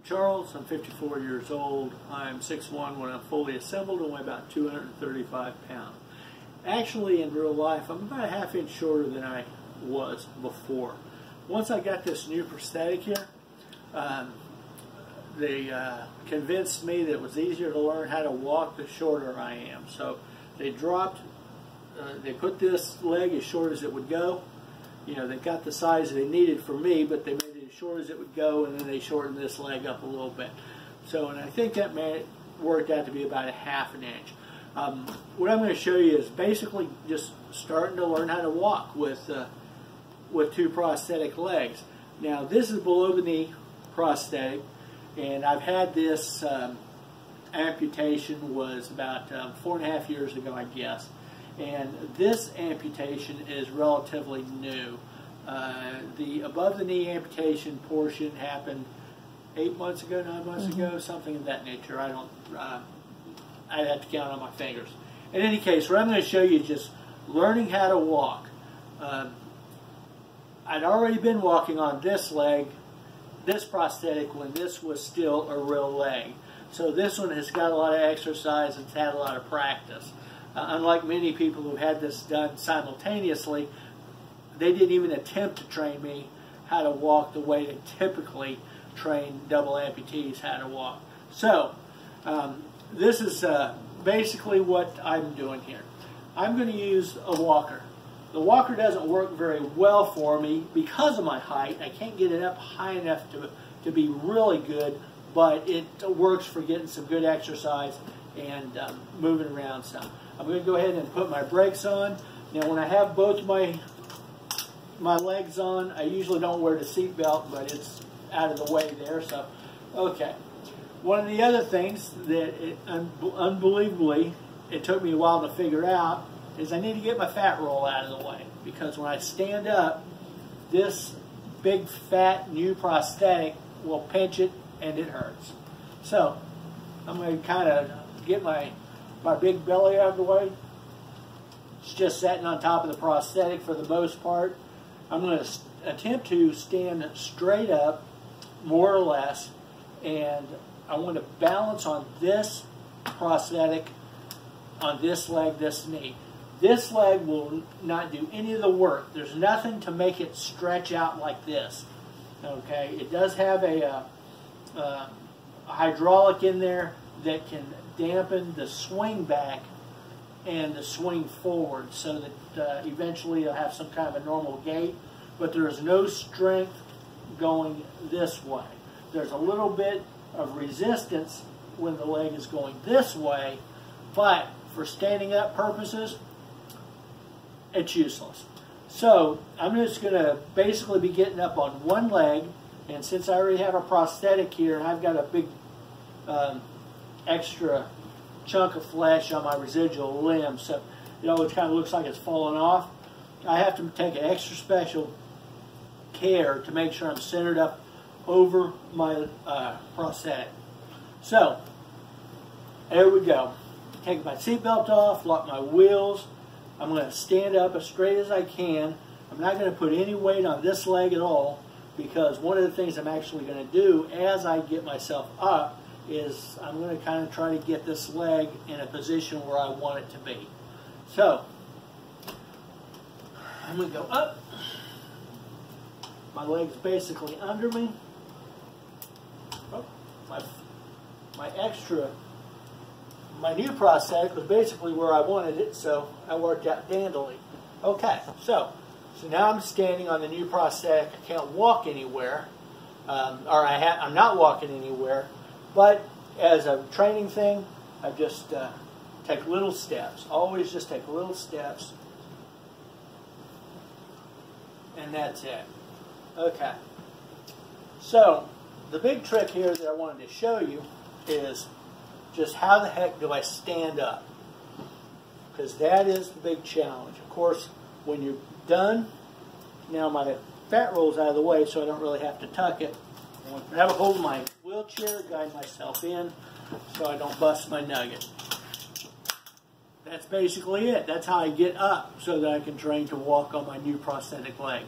Charles. I'm 54 years old. I'm 6'1" when I'm fully assembled and weigh about 235 pounds. Actually, in real life, I'm about a half-inch shorter than I was before. Once I got this new prosthetic here, they convinced me that it was easier to learn how to walk the shorter I am. So they put this leg as short as it would go. You know, they got the size they needed for me, but they made it as short as it would go, and then they shortened this leg up a little bit. So, and I think that worked out to be about a ½ inch. What I'm going to show you is basically just starting to learn how to walk with two prosthetic legs. Now, this is below the knee prosthetic, and I've had this amputation was about 4.5 years ago, I guess. And this amputation is relatively new. The above the knee amputation portion happened 8 months ago, 9 months ago, something of that nature. I don't. I'd have to count on my fingers. In any case, what I'm going to show you is just learning how to walk. I'd already been walking on this leg, this prosthetic, when this was still a real leg. So this one has got a lot of exercise, it's had a lot of practice. Unlike many people who had this done simultaneously, they didn't even attempt to train me how to walk the way they typically train double amputees how to walk. So, this is basically what I'm doing here. I'm going to use a walker. The walker doesn't work very well for me because of my height. I can't get it up high enough to be really good, but it works for getting some good exercise and moving around some. I'm going to go ahead and put my brakes on. Now, when I have both my legs on, I usually don't wear the seat belt, but it's out of the way there. So, okay. One of the other things that, unbelievably, it took me a while to figure out is I need to get my fat roll out of the way, because when I stand up, this big fat new prosthetic will pinch it and it hurts. So I'm going to kind of get my big belly out of the way. It's just sitting on top of the prosthetic for the most part. I'm going to attempt to stand straight up, more or less, and I want to balance on this prosthetic, on this leg, this knee. This leg will not do any of the work. There's nothing to make it stretch out like this. Okay, it does have a hydraulic in there that can dampen the swing back and the swing forward, so that eventually you'll have some kind of a normal gait, but there is no strength going this way. There's a little bit of resistance when the leg is going this way, but for standing up purposes, it's useless. So I'm just going to basically be getting up on one leg, and since I already have a prosthetic here and I've got a big extra chunk of flesh on my residual limb, so it always kind of looks like it's falling off, I have to take an extra special care to make sure I'm centered up over my prosthetic. So there we go. Take my seatbelt off, lock my wheels. I'm going to stand up as straight as I can. I'm not going to put any weight on this leg at all, because one of the things I'm actually going to do as I get myself up is I'm going to kind of try to get this leg in a position where I want it to be. So I'm going to go up. My leg's basically under me. Oh, my new prosthetic was basically where I wanted it, so I worked out dandily. Okay, so now I'm standing on the new prosthetic. I can't walk anywhere, I'm not walking anywhere, but as a training thing, I just take little steps. Always just take little steps, and that's it. Okay, so the big trick here that I wanted to show you is just how the heck do I stand up? Because that is the big challenge. Of course, when you're done, now my fat roll's out of the way, so I don't really have to tuck it. I have a hold of my wheelchair, guide myself in, so I don't bust my nugget. That's basically it. That's how I get up so that I can train to walk on my new prosthetic leg.